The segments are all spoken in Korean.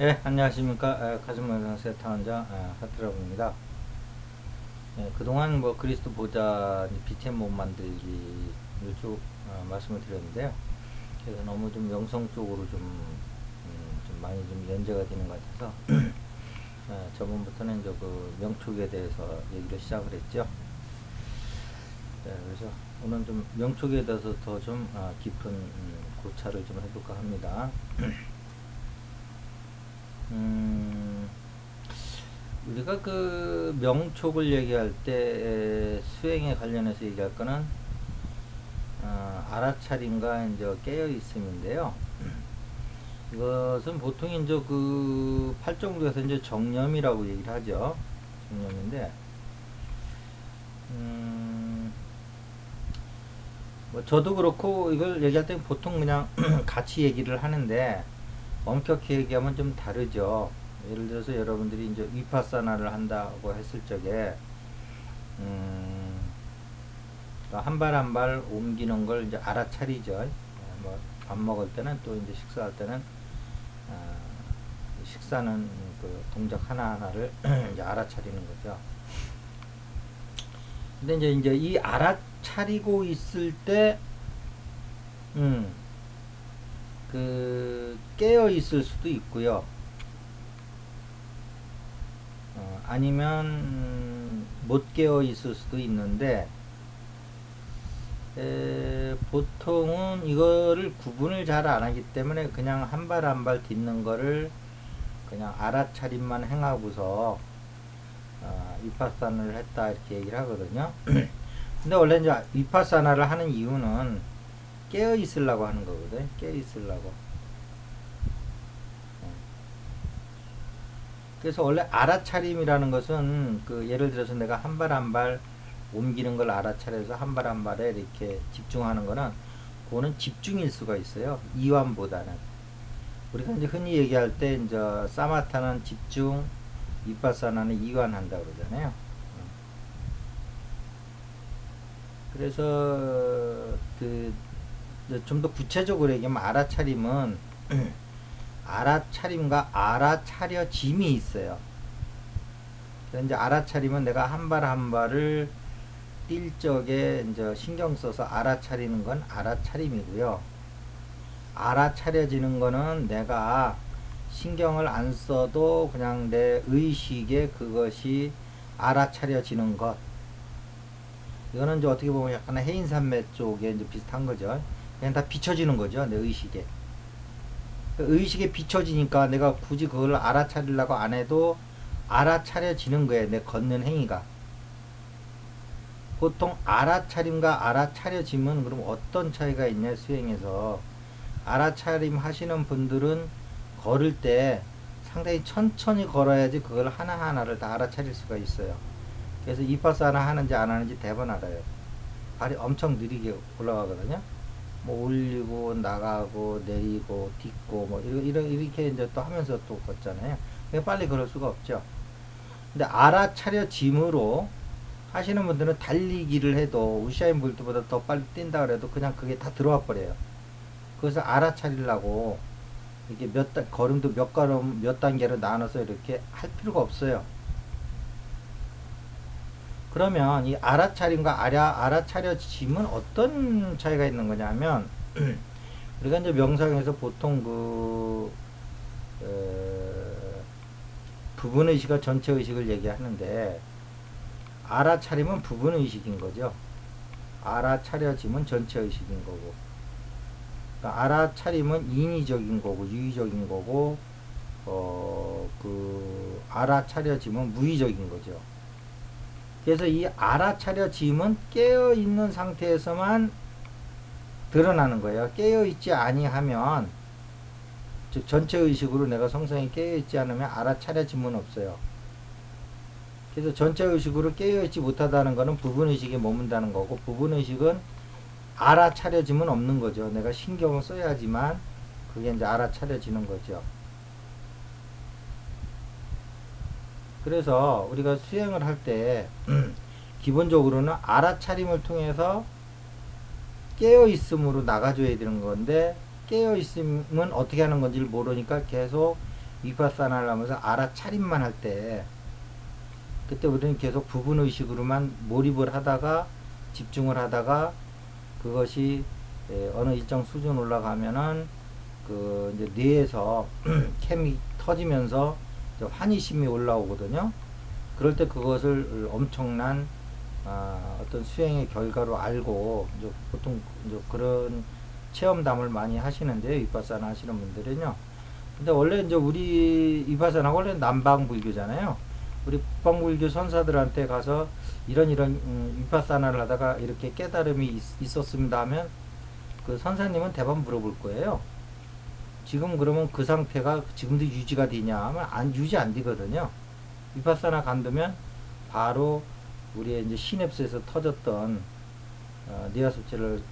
예, 안녕하십니까. 가슴모양 세탁원장 하트라고입니다. 예, 그동안 뭐 그리스도 보좌 빛의 몸 만들기 쭉 말씀을 드렸는데요. 그래서 너무 좀 영성 쪽으로 좀 많이 좀 연재가 되는 것 같아서 저번부터는 이제 그 명촉에 대해서 얘기를 시작을 했죠. 그래서 오늘 좀 명촉에 대해서 더 좀 깊은 고찰을 좀 해볼까 합니다. 음, 우리가 그 명촉을 얘기할 때 수행에 관련해서 얘기할 거는 알아차림과 이제 깨어 있음인데요. 이것은 보통 이제 그 팔정도에서 이제 정념이라고 얘기를 하죠. 정념인데, 음, 뭐 저도 그렇고 이걸 얘기할 때 보통 그냥 같이 얘기를 하는데 엄격히 얘기하면 좀 다르죠. 예를 들어서 여러분들이 이제 위파사나를 한다고 했을 적에 음, 한 발 한 발 옮기는 걸 이제 알아차리죠. 뭐밥 먹을 때는 또 이제 식사할 때는 어, 식사는 그 동작 하나하나를 이제 알아차리는 거죠. 근데 이제 이 알아차리고 있을 때, 깨어 있을 수도 있고요. 아니면 못 깨어 있을 수도 있는데, 보통은 이거를 구분을 잘 안 하기 때문에 그냥 한 발 한 발 딛는 거를 그냥 알아차림만 행하고서 위파사나를 했다 이렇게 얘기를 하거든요. 근데 원래 이제 위파사나를 하는 이유는 깨어 있으려고 하는 거거든. 깨어 있으려고. 그래서 원래 알아차림이라는 것은 그 예를 들어서 내가 한 발 한 발 옮기는 걸 알아차려서 한 발 한 발에 이렇게 집중하는 거는 그거는 집중일 수가 있어요. 이완보다는. 우리가 이제 흔히 얘기할 때 이제 사마타는 집중, 위파사나는 이완한다 그러잖아요. 그래서 그 좀 더 구체적으로 얘기하면 알아차림은 알아차림과 알아차려짐이 있어요. 그래서 이제 알아차림은 내가 한 발 한 발을 뛸 적에 이제 신경 써서 알아차리는 건 알아차림이고요. 알아차려지는 거는 내가 신경을 안 써도 그냥 내 의식에 그것이 알아차려지는 것. 이거는 이제 어떻게 보면 약간 해인산매 쪽에 이제 비슷한 거죠. 그냥 다 비춰지는 거죠. 내 의식에. 의식에 비춰지니까 내가 굳이 그걸 알아차리려고 안 해도 알아차려지는 거예요. 내 걷는 행위가. 보통 알아차림과 알아차려짐은 그럼 어떤 차이가 있냐 수행에서 알아차림 하시는 분들은 걸을 때 상당히 천천히 걸어야지 그걸 하나하나를 다 알아차릴 수가 있어요. 그래서 이파사나 하는지 안 하는지 대번 알아요. 발이 엄청 느리게 올라가거든요. 뭐 올리고 나가고 내리고 딛고 뭐 이렇게 이제 또 하면서 또 걷잖아요. 빨리 걸을 수가 없죠. 근데 알아차려짐으로 하시는 분들은 달리기를 해도 우샤인 볼트보다 더 빨리 뛴다 그래도 그냥 그게 다 들어와 버려요. 그래서 알아차리려고 이게 걸음도 몇 걸음 몇 단계로 나눠서 이렇게 할 필요가 없어요. 그러면 이 알아차림과 알아차려짐은 어떤 차이가 있는 거냐면 우리가 이제 명상에서 보통 부분 의식과 전체 의식을 얘기하는데 알아차림은 부분 의식인 거죠. 알아차려짐은 전체 의식인 거고. 그러니까 알아차림은 인위적인 거고 유의적인 거고 알아차려짐은 무의적인 거죠. 그래서 이 알아차려짐은 깨어있는 상태에서만 드러나는 거예요. 깨어있지 아니하면 즉 전체 의식으로 내가 성성이 깨어있지 않으면 알아차려짐은 없어요. 그래서 전체 의식으로 깨어있지 못하다는 것은 부분 의식에 머문다는 거고 부분 의식은 알아차려짐은 없는 거죠. 내가 신경을 써야지만 그게 이제 알아차려지는 거죠. 그래서 우리가 수행을 할 때 기본적으로는 알아차림을 통해서 깨어있음으로 나가줘야 되는 건데 깨어있음은 어떻게 하는 건지를 모르니까 계속 위파사나를 하면서 알아차림만 할 때, 그때 우리는 계속 부분 의식으로만 몰입을 하다가 집중을 하다가 그것이 어느 일정 수준 올라가면은 그 이제 뇌에서 캠이 터지면서 환희심이 올라오거든요. 그럴 때 그것을 엄청난 어떤 수행의 결과로 알고 이제 보통 이제 그런 체험담을 많이 하시는데 위파사나 하시는 분들은요. 근데 원래 이제 우리 위파사나 원래 남방불교잖아요. 우리 북방불교 선사들한테 가서 이런 위파사나를 하다가 이렇게 깨달음이 있었습니다 하면 그 선사님은 대부분 물어볼 거예요. 지금 그러면 그 상태가 지금도 유지가 되냐 하면 유지 안 되거든요. 위파사나 간두면 바로 우리의 이제 시냅스에서 터졌던 뇌하수체에서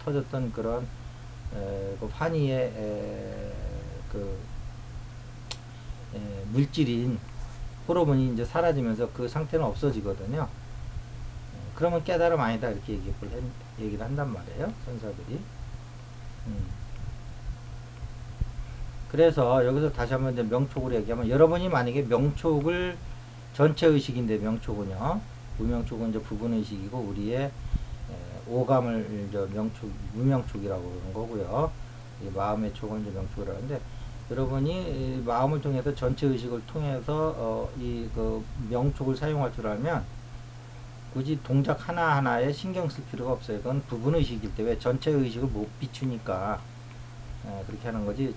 터졌던 그런 그 환희의 물질인 호르몬이 이제 사라지면서 그 상태는 없어지거든요. 그러면 깨달음 아니다 이렇게 얘기를 한단 말이에요, 선사들이. 그래서 여기서 다시 한번 이제 명촉으로 얘기하면 여러분이 만약에 명촉을 전체 의식인데 명촉은요, 무명촉은 이제 부분 의식이고 우리의 오감을 이제 무명촉이라고 그러는 거고요. 이 마음의 촉은 이제 명촉이라고 하는데 여러분이 마음을 통해서 전체 의식을 통해서 이 그 명촉을 사용할 줄 알면 굳이 동작 하나하나에 신경 쓸 필요가 없어요. 그건 부분 의식일 때 왜 전체 의식을 못 비추니까 그렇게 하는 거지.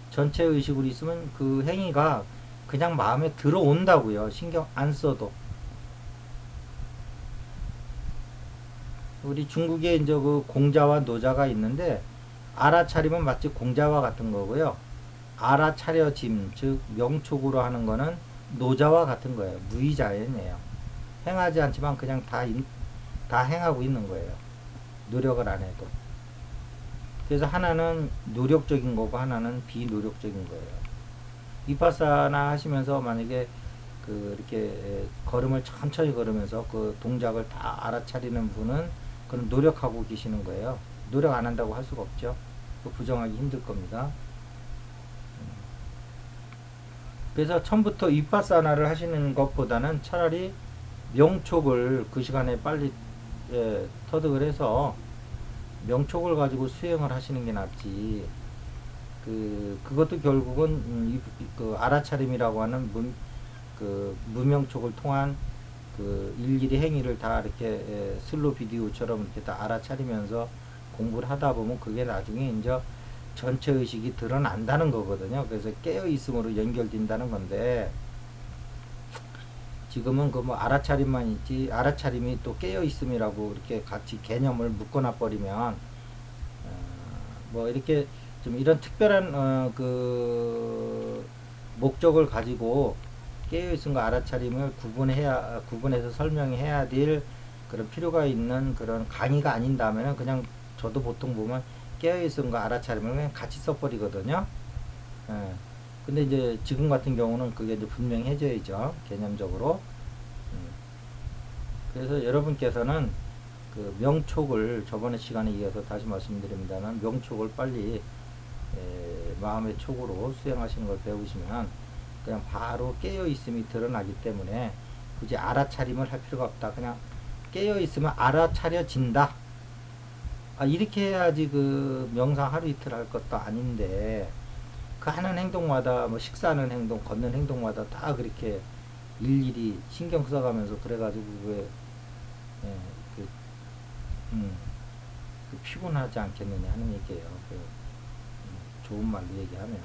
전체 의식으로 있으면 그 행위가 그냥 마음에 들어온다고요. 신경 안 써도. 우리 중국에 이제 그 공자와 노자가 있는데 알아차림은 마치 공자와 같은 거고요. 알아차려짐, 즉 명촉으로 하는 거는 노자와 같은 거예요. 무의자연이에요. 행하지 않지만 그냥 다 행하고 있는 거예요. 노력을 안 해도. 그래서 하나는 노력적인 거고 하나는 비노력적인 거예요. 위파사나 하시면서 만약에 그 이렇게 걸음을 천천히 걸으면서 그 동작을 다 알아차리는 분은 그런 노력하고 계시는 거예요. 노력 안 한다고 할 수가 없죠. 부정하기 힘들 겁니다. 그래서 처음부터 위파사나를 하시는 것보다는 차라리 명촉을 그 시간에 빨리 터득을 해서 명촉을 가지고 수행을 하시는 게 낫지. 그것도 결국은 그 알아차림이라고 하는 무명촉을 통한 그 일일이 행위를 다 이렇게 슬로 비디오처럼 이렇게 다 알아차리면서 공부를 하다 보면 그게 나중에 이제 전체 의식이 드러난다는 거거든요. 그래서 깨어 있음으로 연결된다는 건데 지금은 그 뭐 알아차림만 있지 알아차림이 또 깨어 있음이라고 이렇게 같이 개념을 묶어놔 버리면 뭐 이렇게 좀 이런 특별한 그 목적을 가지고 깨어 있음과 알아차림을 구분해서 설명해야 될 그런 필요가 있는 그런 강의가 아닌다면은 그냥 저도 보통 보면 깨어 있음과 알아차림을 그냥 같이 써버리거든요. 근데 이제 지금 같은 경우는 그게 이제 분명히 해줘야죠. 개념적으로. 그래서 여러분께서는 그 명촉을 저번에 시간에 이어서 다시 말씀드립니다만 명촉을 빨리 마음의 촉으로 수행하시는 걸 배우시면 그냥 바로 깨어 있음이 드러나기 때문에 굳이 알아차림을 할 필요가 없다. 그냥 깨어 있으면 알아차려진다. 이렇게 해야지 그 명상 하루 이틀 할 것도 아닌데 그 하는 행동마다 뭐 식사하는 행동, 걷는 행동마다 다 그렇게 일일이 신경 써가면서 그래가지고 왜 피곤하지 않겠느냐 하는 얘기예요. 좋은 말로 얘기하면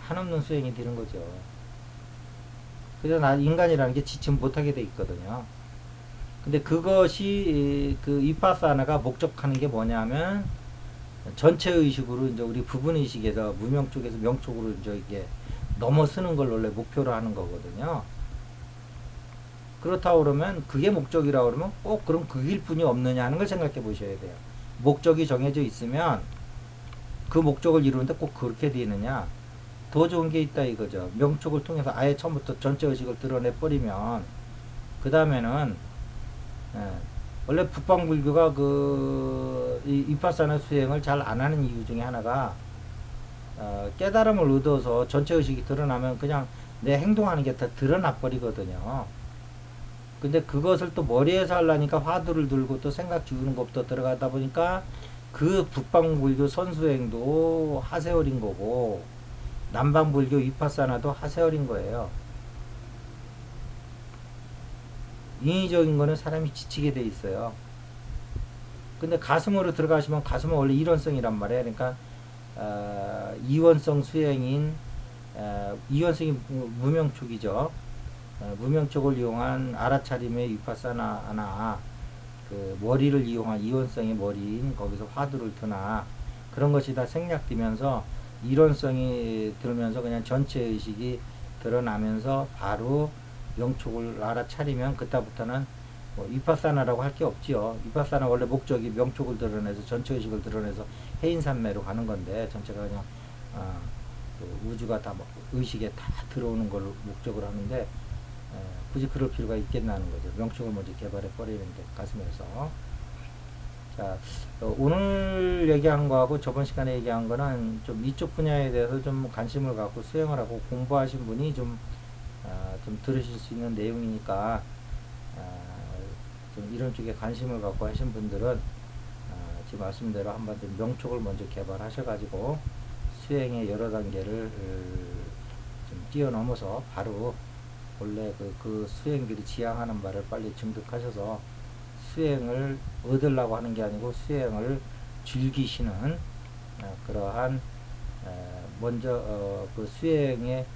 한없는 수행이 되는 거죠. 그래서 인간이라는 게 지침 못하게 돼 있거든요. 근데 그것이 그 위파사나가 목적하는 게 뭐냐면 전체 의식으로 이제 우리 부분 의식에서 무명 쪽에서 명 쪽으로 이제 이게 넘어서는 걸 원래 목표로 하는 거거든요. 그렇다고 그러면 그게 목적이라고 그러면 꼭 그럼 그일 뿐이 없느냐 하는 걸 생각해 보셔야 돼요. 목적이 정해져 있으면 그 목적을 이루는데 꼭 그렇게 되느냐? 더 좋은 게 있다 이거죠. 명촉을 통해서 아예 처음부터 전체 의식을 드러내 버리면 그 다음에는 원래 북방불교가 이 위파사나 수행을 잘 안 하는 이유 중에 하나가 깨달음을 얻어서 전체의식이 드러나면 그냥 내 행동하는 게 다 드러나 버리거든요. 근데 그것을 또 머리에서 하려니까 화두를 들고 또 생각 지우는 것부터 들어가다 보니까 그 북방불교 선수행도 하세월인 거고 남방불교 위파사나도 하세월인 거예요. 인위적인 거는 사람이 지치게 돼 있어요. 근데 가슴으로 들어가시면 가슴은 원래 일원성이란 말이에요. 그러니까 이원성 수행인 이원성이 무명촉이죠. 무명촉을 이용한 알아차림의 위파사나나 그 머리를 이용한 이원성의 머리인 거기서 화두를 드나 그런 것이 다 생략되면서 이론성이 들면서 그냥 전체 의식이 드러나면서 바로 명촉을 알아차리면 그때부터는 뭐 위파사나라고 할 게 없지요. 위파사나 원래 목적이 명촉을 드러내서 전체 의식을 드러내서 해인산매로 가는 건데 전체가 그냥 그 우주가 다 의식에 다 들어오는 걸 목적으로 하는데 굳이 그럴 필요가 있겠나는 거죠. 명촉을 먼저 개발해 버리는데 가슴에서. 자, 오늘 얘기한 거하고 저번 시간에 얘기한 거는 좀 이쪽 분야에 대해서 좀 관심을 갖고 수행을 하고 공부하신 분이 좀 들으실 수 있는 내용이니까 좀 이런 쪽에 관심을 갖고 하신 분들은 지금 말씀대로 한번 좀 명촉을 먼저 개발하셔가지고 수행의 여러 단계를 좀 뛰어넘어서 바로 원래 그 수행들이 지향하는 바를 빨리 증득하셔서 수행을 얻으려고 하는 게 아니고 수행을 즐기시는 그러한 먼저 그 수행에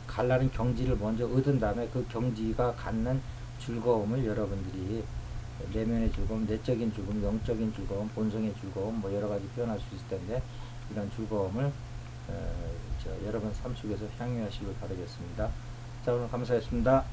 갈라는 경지를 먼저 얻은 다음에 그 경지가 갖는 즐거움을 여러분들이 내면의 즐거움, 내적인 즐거움, 영적인 즐거움, 본성의 즐거움 뭐 여러 가지 표현할 수 있을 텐데 이런 즐거움을 여러분 삶 속에서 향유하시길 바라겠습니다. 자, 오늘 감사했습니다.